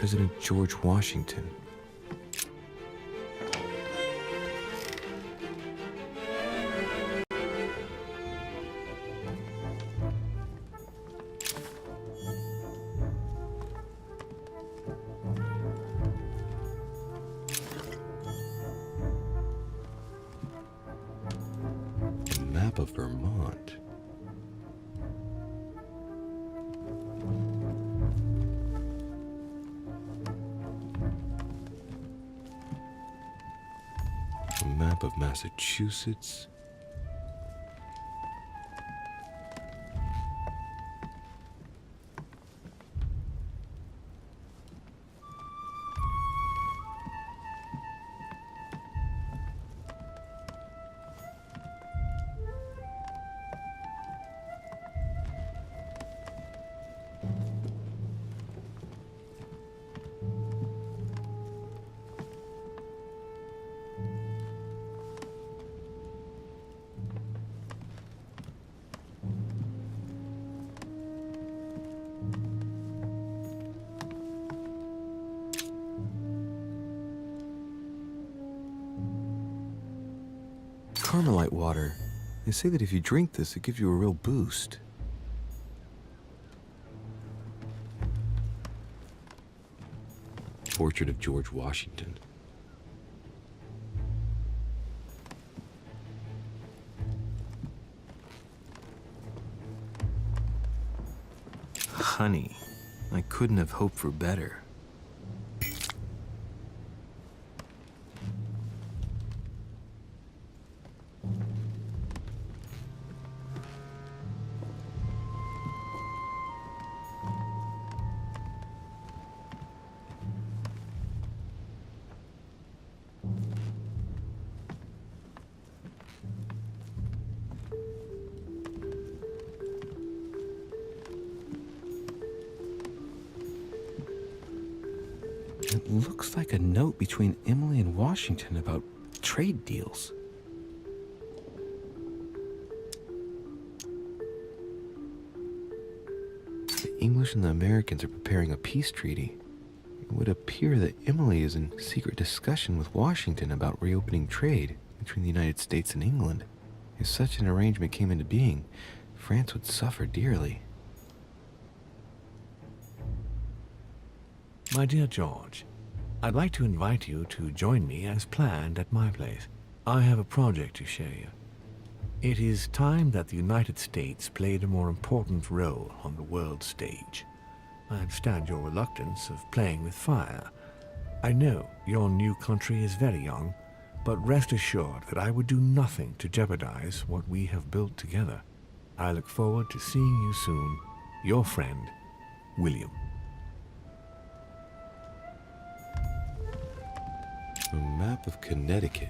President George Washington. A map of Vermont. A map of Massachusetts. Carmelite water. They say that if you drink this, it gives you a real boost. Portrait of George Washington. Honey, I couldn't have hoped for better. It looks like a note between Emily and Washington about trade deals. The English and the Americans are preparing a peace treaty. It would appear that Emily is in secret discussion with Washington about reopening trade between the United States and England. If such an arrangement came into being, France would suffer dearly. My dear George, I'd like to invite you to join me as planned at my place. I have a project to show you. It is time that the United States played a more important role on the world stage. I understand your reluctance of playing with fire. I know your new country is very young, but rest assured that I would do nothing to jeopardize what we have built together. I look forward to seeing you soon. Your friend, William. A map of Connecticut.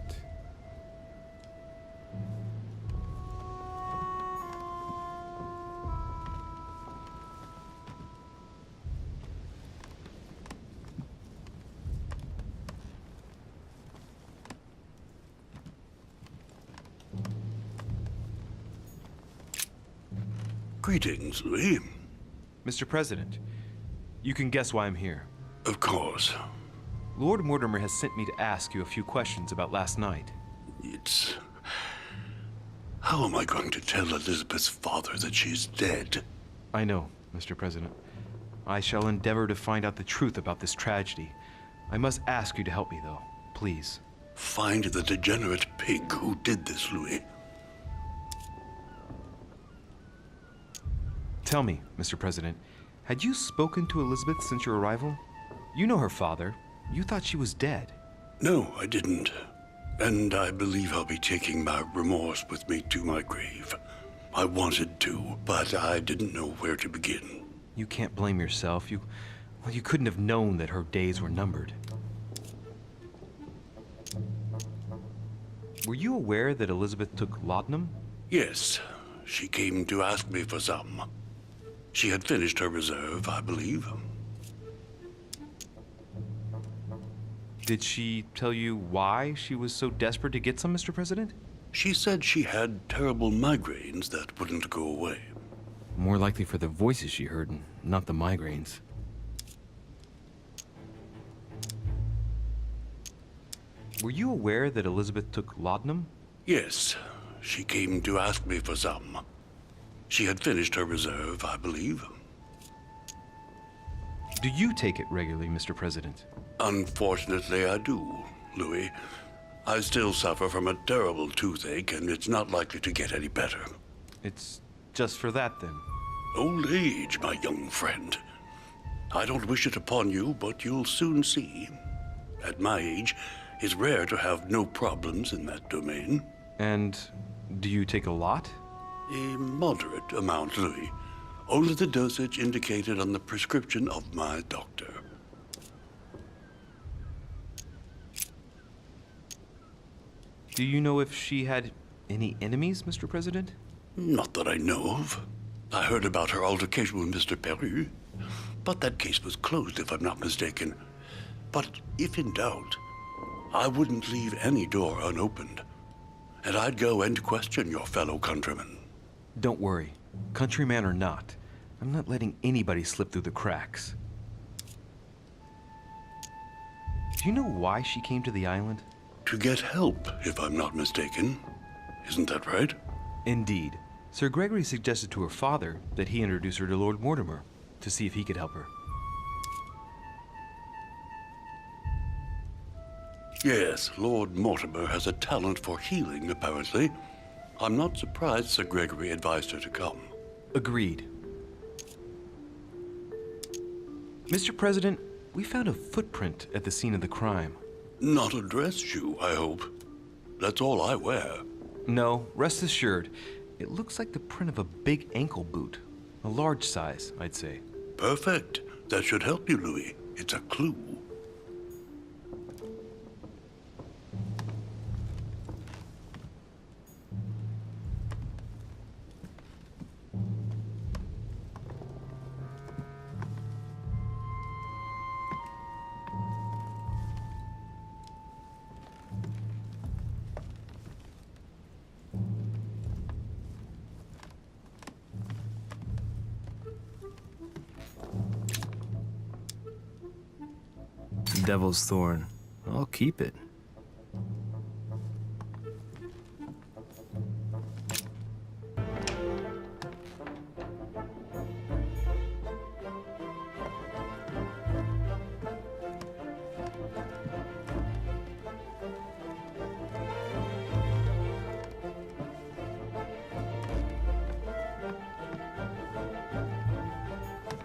Greetings, Louis. Mr. President, you can guess why I'm here. Of course. Lord Mortimer has sent me to ask you a few questions about last night. It's... How am I going to tell Elizabeth's father that she's dead? I know, Mr. President. I shall endeavor to find out the truth about this tragedy. I must ask you to help me, though. Please. Find the degenerate pig who did this, Louis. Tell me, Mr. President, had you spoken to Elizabeth since your arrival? You know her father. You thought she was dead. No, I didn't. And I believe I'll be taking my remorse with me to my grave. I wanted to, but I didn't know where to begin. You can't blame yourself. You couldn't have known that her days were numbered. Were you aware that Elizabeth took laudanum? Yes, she came to ask me for some. She had finished her reserve, I believe. Did she tell you why she was so desperate to get some, Mr. President? She said she had terrible migraines that wouldn't go away. More likely for the voices she heard, not the migraines. Were you aware that Elizabeth took laudanum? Yes, she came to ask me for some. She had finished her reserve, I believe. Do you take it regularly, Mr. President? Unfortunately, I do, Louis. I still suffer from a terrible toothache, and it's not likely to get any better. It's just for that, then. Old age, my young friend. I don't wish it upon you, but you'll soon see. At my age, it's rare to have no problems in that domain. And do you take a lot? A moderate amount, Louis. Only the dosage indicated on the prescription of my doctor. Do you know if she had any enemies, Mr. President? Not that I know of. I heard about her altercation with Mr. Peru, but that case was closed, if I'm not mistaken. But if in doubt, I wouldn't leave any door unopened, and I'd go and question your fellow countrymen. Don't worry. Countryman or not, I'm not letting anybody slip through the cracks. Do you know why she came to the island? To get help, if I'm not mistaken. Isn't that right? Indeed. Sir Gregory suggested to her father that he introduce her to Lord Mortimer to see if he could help her. Yes, Lord Mortimer has a talent for healing, apparently. I'm not surprised Sir Gregory advised her to come. Agreed. Mr. President, we found a footprint at the scene of the crime. Not a dress shoe, I hope. That's all I wear. No, rest assured, it looks like the print of a big ankle boot. A large size, I'd say. Perfect. That should help you, Louis. It's a clue. Devil's Thorn. I'll keep it.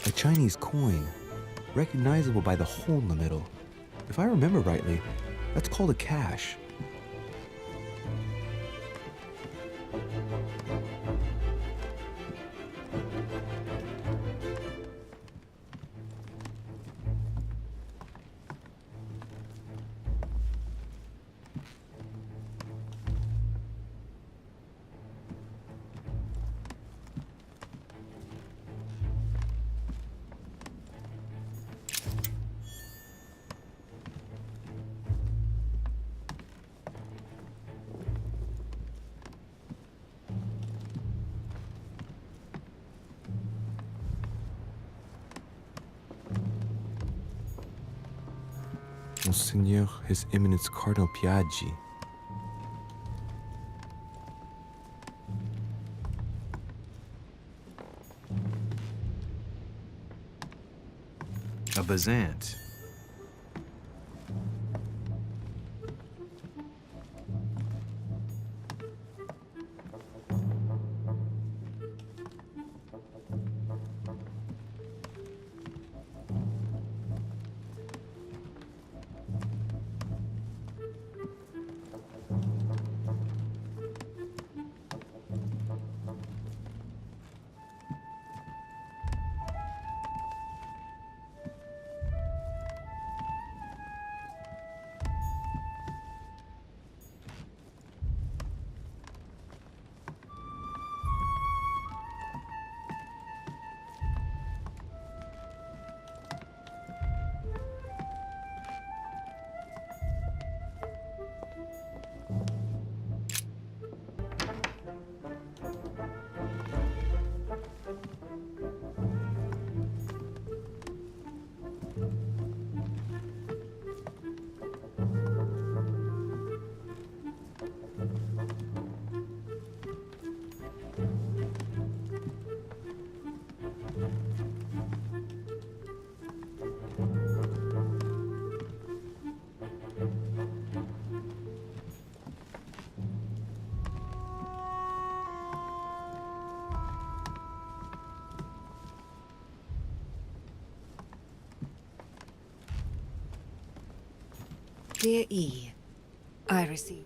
A Chinese coin, recognizable by the hole in the middle. If I remember rightly, that's called a cash. Monseigneur, His Eminence Cardinal Piaggi. A Bazant. Dear E, I received...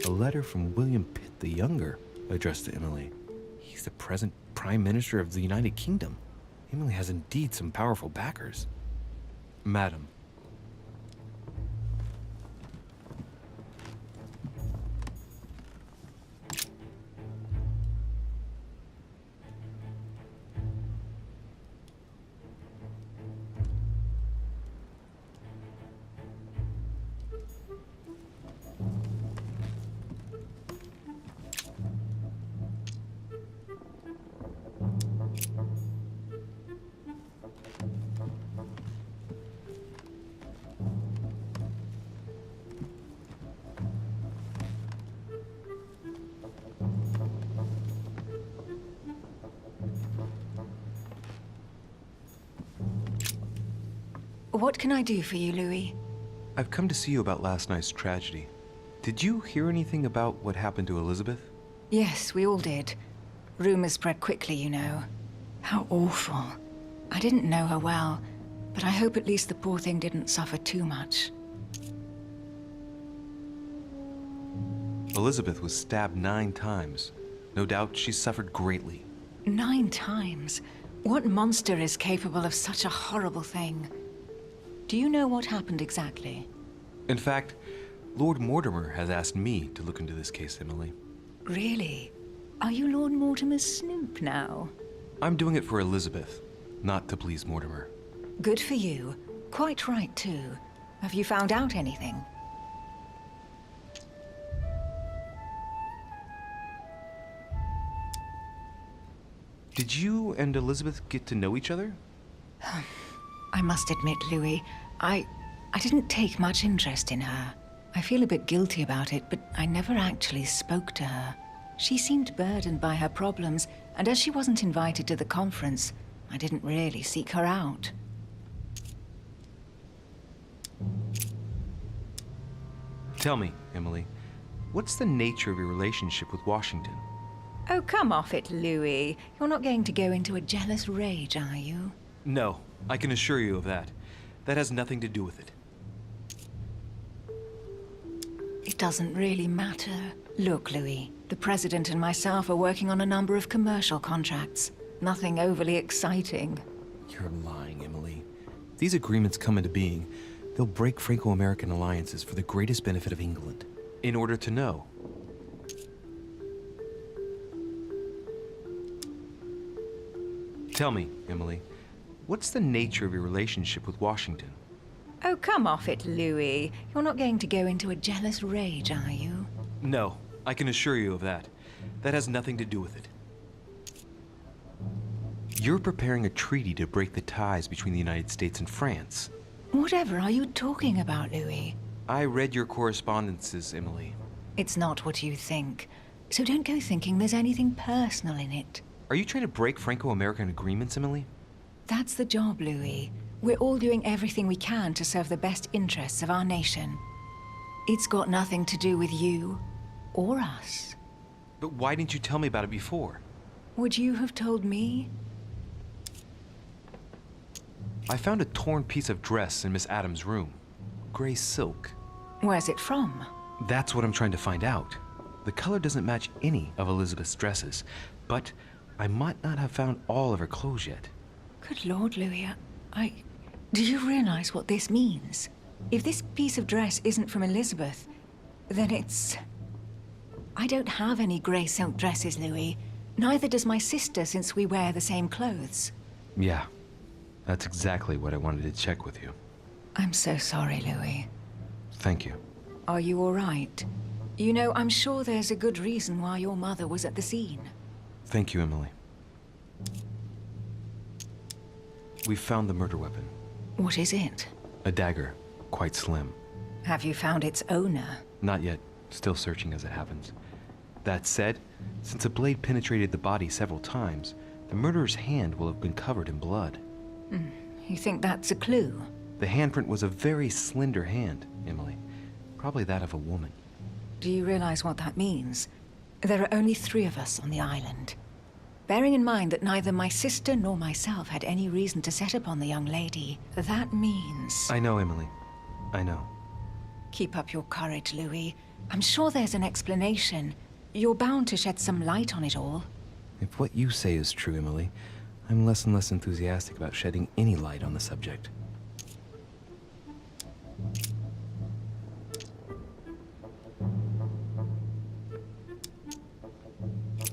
A letter from William Pitt the Younger, addressed to Emily. He's the present Prime Minister of the United Kingdom. Emily has indeed some powerful backers. Madam, What can I do for you, Louis? I've come to see you about last night's tragedy. Did you hear anything about what happened to Elizabeth? Yes, we all did. Rumors spread quickly, you know. How awful. I didn't know her well, but I hope at least the poor thing didn't suffer too much. Elizabeth was stabbed 9 times. No doubt she suffered greatly. 9 times? What monster is capable of such a horrible thing? Do you know what happened exactly? In fact, Lord Mortimer has asked me to look into this case, Emily. Really? Are you Lord Mortimer's snoop now? I'm doing it for Elizabeth, not to please Mortimer. Good for you. Quite right, too. Have you found out anything? Did you and Elizabeth get to know each other? I must admit, Louis, I didn't take much interest in her. I feel a bit guilty about it, but I never actually spoke to her. She seemed burdened by her problems, and as she wasn't invited to the conference, I didn't really seek her out. Tell me, Emily, what's the nature of your relationship with Washington? Oh, come off it, Louis. You're not going to go into a jealous rage, are you? No, I can assure you of that. That has nothing to do with it. It doesn't really matter. Look, Louis, the President and myself are working on a number of commercial contracts. Nothing overly exciting. You're lying, Emily. These agreements come into being. They'll break Franco-American alliances for the greatest benefit of England. In order to know. Tell me, Emily, what's the nature of your relationship with Washington? Oh, come off it, Louis. You're not going to go into a jealous rage, are you? No, I can assure you of that. That has nothing to do with it. You're preparing a treaty to break the ties between the United States and France. Whatever are you talking about, Louis? I read your correspondences, Emily. It's not what you think. So don't go thinking there's anything personal in it. Are you trying to break Franco-American agreements, Emily? That's the job, Louis. We're all doing everything we can to serve the best interests of our nation. It's got nothing to do with you or us. But why didn't you tell me about it before? Would you have told me? I found a torn piece of dress in Miss Adams' room. Gray silk. Where's it from? That's what I'm trying to find out. The color doesn't match any of Elizabeth's dresses, but I might not have found all of her clothes yet. Good Lord, Louis, do you realize what this means? If this piece of dress isn't from Elizabeth, then it's... I don't have any grey silk dresses, Louis. Neither does my sister, since we wear the same clothes. Yeah, that's exactly what I wanted to check with you. I'm so sorry, Louis. Thank you. Are you all right? You know, I'm sure there's a good reason why your mother was at the scene. Thank you, Emily. We found the murder weapon. What is it? A dagger, quite slim. Have you found its owner? Not yet. Still searching as it happens. That said, since the blade penetrated the body several times, the murderer's hand will have been covered in blood. You think that's a clue? The handprint was a very slender hand, Emily. Probably that of a woman. Do you realize what that means? There are only 3 of us on the island. Bearing in mind that neither my sister nor myself had any reason to set upon the young lady, that means... I know, Emily. I know. Keep up your courage, Louis. I'm sure there's an explanation. You're bound to shed some light on it all. If what you say is true, Emily, I'm less and less enthusiastic about shedding any light on the subject.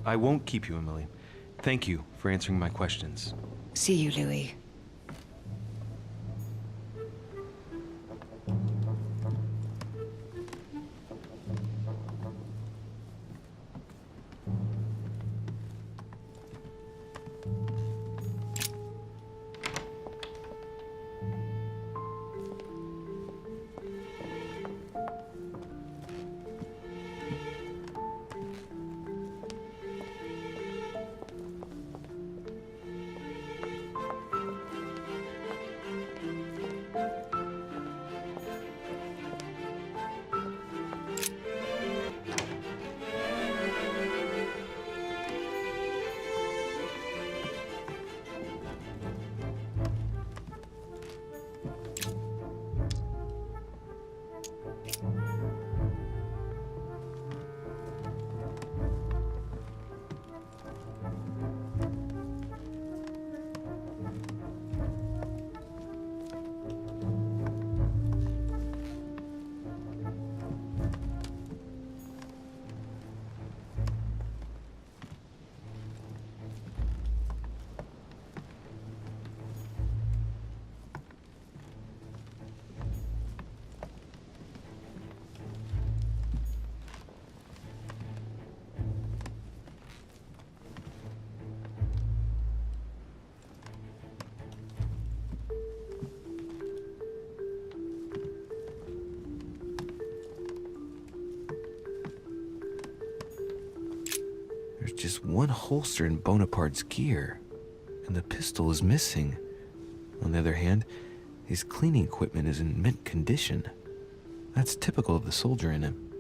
I won't keep you, Emily. Thank you for answering my questions. See you, Louis. There's just one holster in Bonaparte's gear, and the pistol is missing. On the other hand, his cleaning equipment is in mint condition. That's typical of the soldier in him.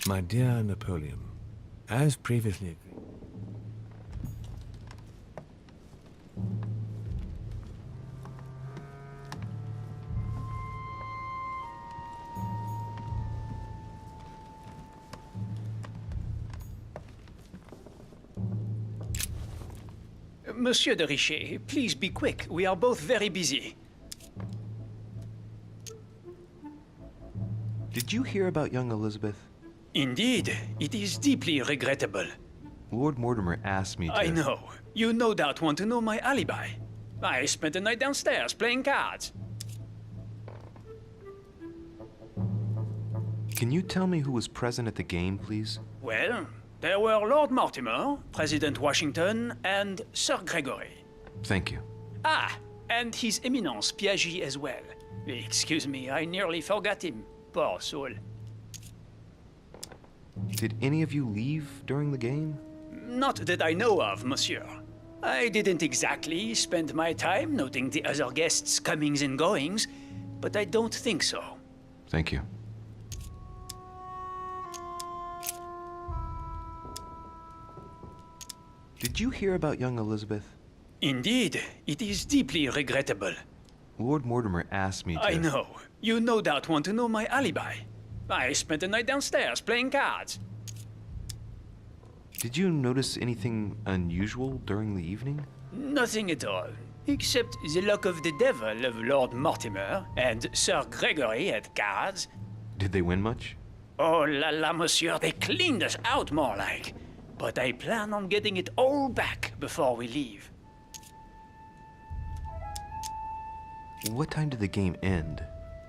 My dear Napoleon, as previously agreed. Monsieur de Richet, please be quick. We are both very busy. Did you hear about young Elizabeth? Indeed, it is deeply regrettable. Lord Mortimer asked me to... I know. You no doubt want to know my alibi. I spent the night downstairs playing cards. Can you tell me who was present at the game, please? Well, there were Lord Mortimer, President Washington, and Sir Gregory. Thank you. Ah, and His Eminence Piaget as well. Excuse me, I nearly forgot him. Poor soul. Did any of you leave during the game? Not that I know of, monsieur. I didn't exactly spend my time noting the other guests' comings and goings, but I don't think so. Thank you. Did you hear about young Elizabeth? Indeed, it is deeply regrettable. Lord Mortimer asked me to... I know. You no doubt want to know my alibi. I spent the night downstairs playing cards. Did you notice anything unusual during the evening? Nothing at all, except the luck of the devil of Lord Mortimer and Sir Gregory at cards. Did they win much? Oh la la, monsieur, they cleaned us out more like. But I plan on getting it all back before we leave. What time did the game end?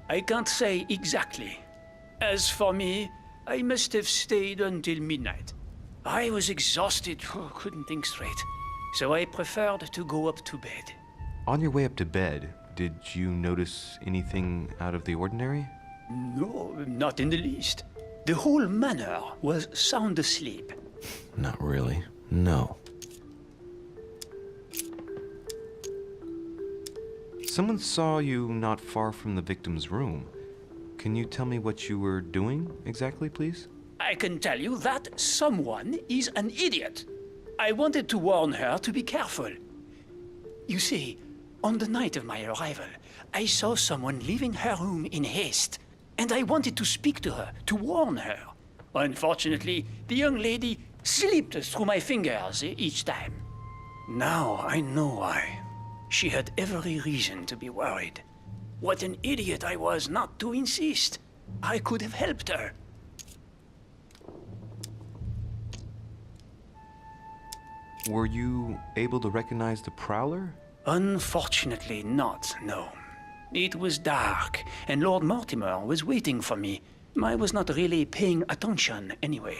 I can't say exactly. As for me, I must have stayed until midnight. I was exhausted, couldn't think straight. So I preferred to go up to bed. On your way up to bed, did you notice anything out of the ordinary? No, not in the least. The whole manor was sound asleep. Not really. No. Someone saw you not far from the victim's room. Can you tell me what you were doing exactly, please? I can tell you that someone is an idiot. I wanted to warn her to be careful. You see, on the night of my arrival, I saw someone leaving her room in haste, and I wanted to speak to her, to warn her. Unfortunately, the young lady slipped through my fingers each time. Now I know why. She had every reason to be worried. What an idiot I was not to insist. I could have helped her. Were you able to recognize the prowler? Unfortunately not, no. It was dark, and Lord Mortimer was waiting for me. I was not really paying attention anyway.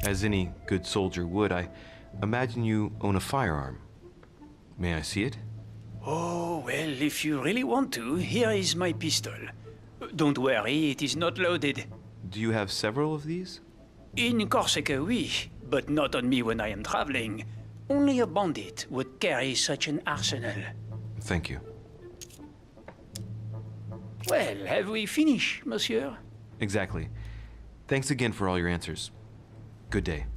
As any good soldier would, I imagine you own a firearm. May I see it? Oh, well, if you really want to, here is my pistol. Don't worry, it is not loaded. Do you have several of these? In Corsica, oui, but not on me when I am traveling. Only a bandit would carry such an arsenal. Thank you. Well, have we finished, monsieur? Exactly. Thanks again for all your answers. Good day.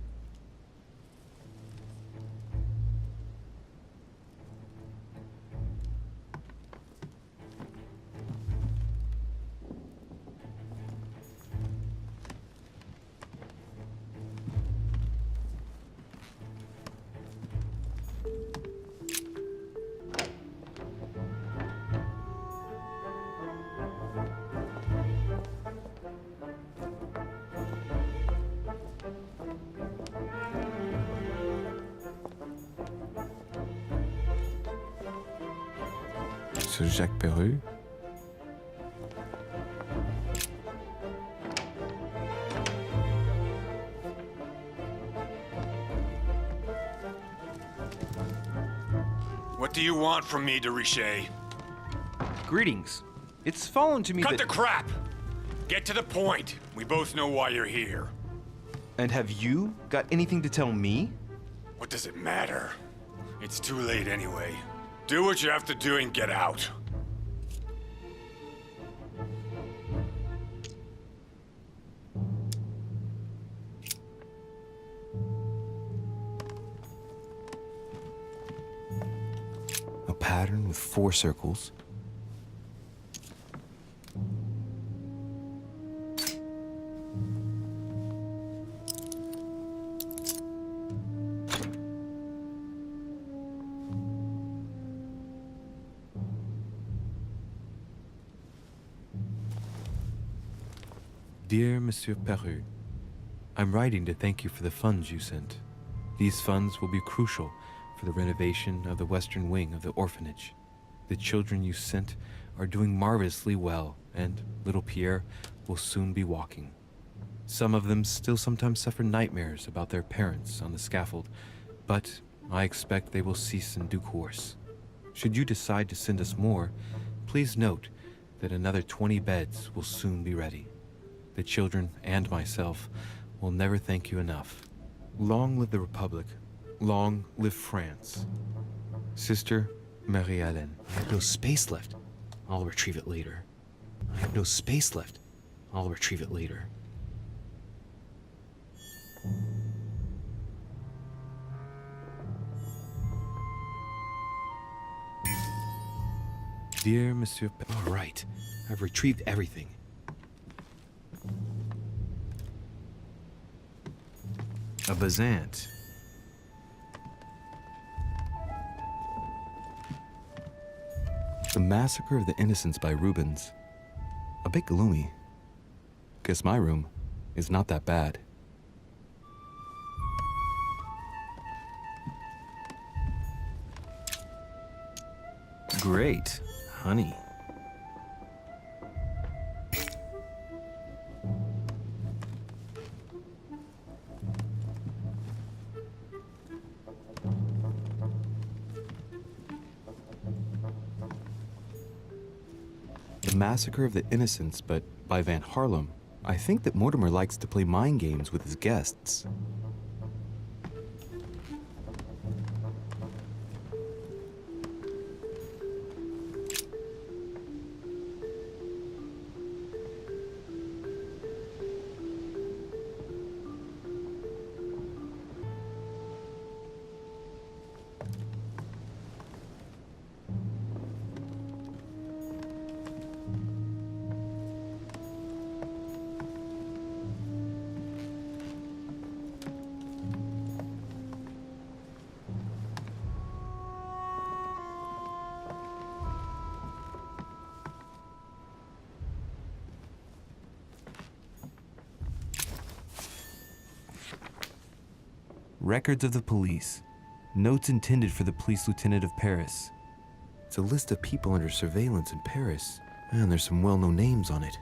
Sir Jacques Perru? What do you want from me, de Richet? Greetings. It's fallen to me Cut that... the crap! Get to the point. We both know why you're here. And have you got anything to tell me? What does it matter? It's too late anyway. Do what you have to do and get out. A pattern with 4 circles. Dear Monsieur Perru, I'm writing to thank you for the funds you sent. These funds will be crucial for the renovation of the western wing of the orphanage. The children you sent are doing marvelously well, and little Pierre will soon be walking. Some of them still sometimes suffer nightmares about their parents on the scaffold, but I expect they will cease in due course. Should you decide to send us more, please note that another 20 beds will soon be ready. The children and myself will never thank you enough. Long live the Republic. Long live France. Sister Marie-Hélène. I have no space left. I'll retrieve it later. I have no space left. I'll retrieve it later. Dear Monsieur All right. I've retrieved everything. A Bazant. The Massacre of the Innocents by Rubens. A bit gloomy. Guess my room is not that bad. Great. Honey. The Massacre of the Innocents, but by Van Harlem. I think that Mortimer likes to play mind games with his guests. Records of the police. Notes intended for the police lieutenant of Paris. It's a list of people under surveillance in Paris, and there's some well-known names on it.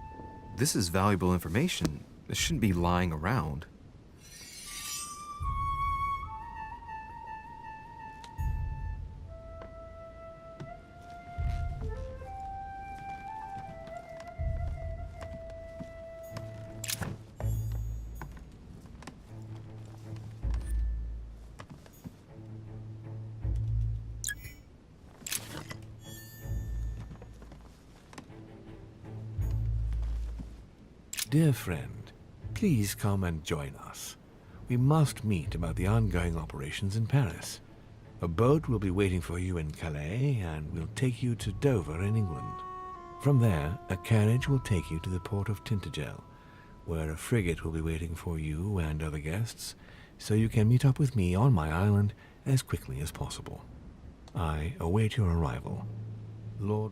This is valuable information. This shouldn't be lying around. Dear friend, please come and join us. We must meet about the ongoing operations in Paris. A boat will be waiting for you in Calais and will take you to Dover in England. From there, a carriage will take you to the port of Tintagel, where a frigate will be waiting for you and other guests, so you can meet up with me on my island as quickly as possible. I await your arrival. Lord...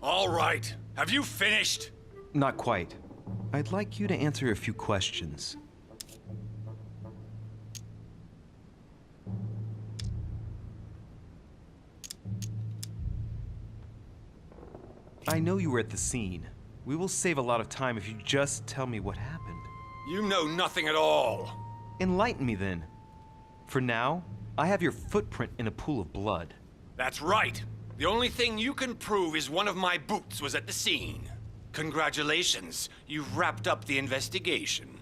All right. Have you finished? Not quite. I'd like you to answer a few questions. I know you were at the scene. We will save a lot of time if you just tell me what happened. You know nothing at all. Enlighten me then. For now, I have your footprint in a pool of blood. That's right. The only thing you can prove is one of my boots was at the scene. Congratulations, you've wrapped up the investigation.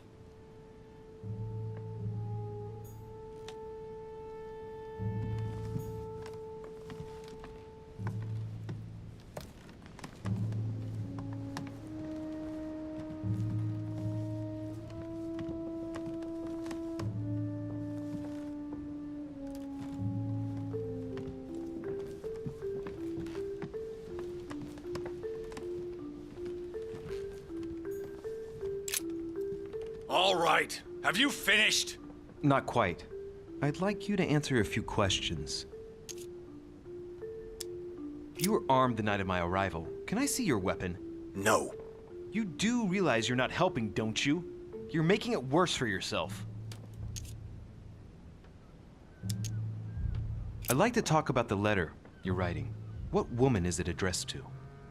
All right. Have you finished? Not quite. I'd like you to answer a few questions. You were armed the night of my arrival. Can I see your weapon? No. You do realize you're not helping, don't you? You're making it worse for yourself. I'd like to talk about the letter you're writing. What woman is it addressed to?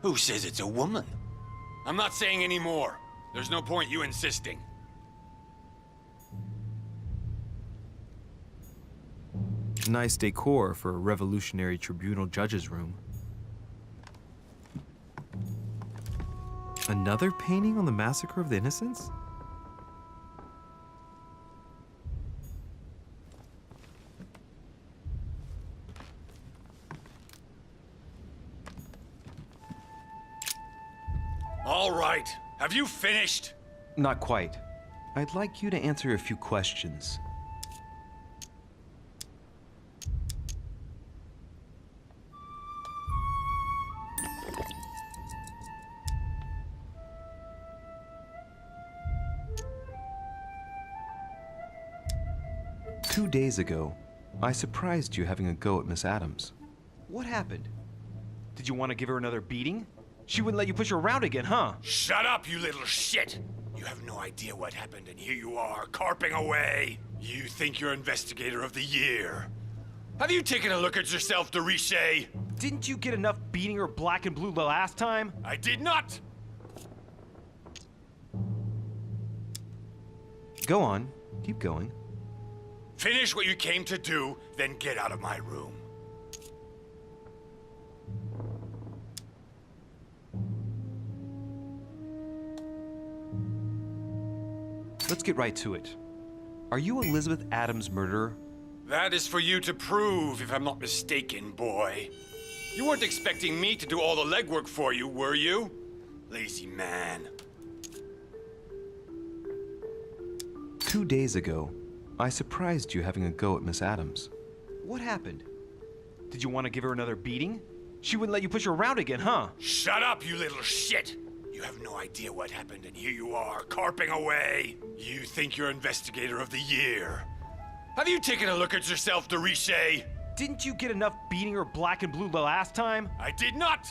Who says it's a woman? I'm not saying any more. There's no point you insisting. Nice decor for a revolutionary tribunal judge's room. Another painting on the massacre of the innocents? All right. Have you finished? Not quite. I'd like you to answer a few questions. Two days ago, I surprised you having a go at Miss Adams. What happened? Did you want to give her another beating? She wouldn't let you push her around again, huh? Shut up, you little shit! You have no idea what happened, and here you are, carping away. You think you're Investigator of the Year. Have you taken a look at yourself, de Richet? Didn't you get enough beating her black and blue the last time? I did not! Go on. Keep going. Finish what you came to do, then get out of my room. Let's get right to it. Are you Elizabeth Adams' murderer? That is for you to prove, if I'm not mistaken, boy. You weren't expecting me to do all the legwork for you, were you? Lazy man. 2 days ago, I surprised you having a go at Miss Adams. What happened? Did you want to give her another beating? She wouldn't let you push her around again, huh? Shut up, you little shit! You have no idea what happened, and here you are, carping away. You think you're Investigator of the Year. Have you taken a look at yourself, de Richet? Didn't you get enough beating her black and blue the last time? I did not!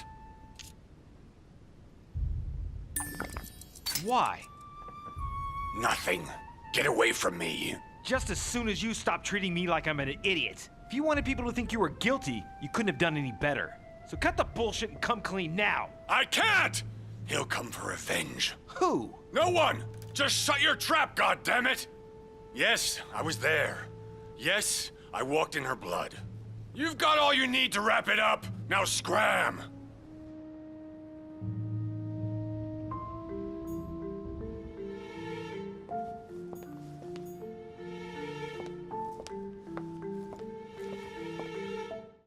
Why? Nothing. Get away from me. Just as soon as you stop treating me like I'm an idiot. If you wanted people to think you were guilty, you couldn't have done any better. So cut the bullshit and come clean now. I can't! He'll come for revenge. Who? No one! Just shut your trap, goddammit! Yes, I was there. Yes, I walked in her blood. You've got all you need to wrap it up. Now scram!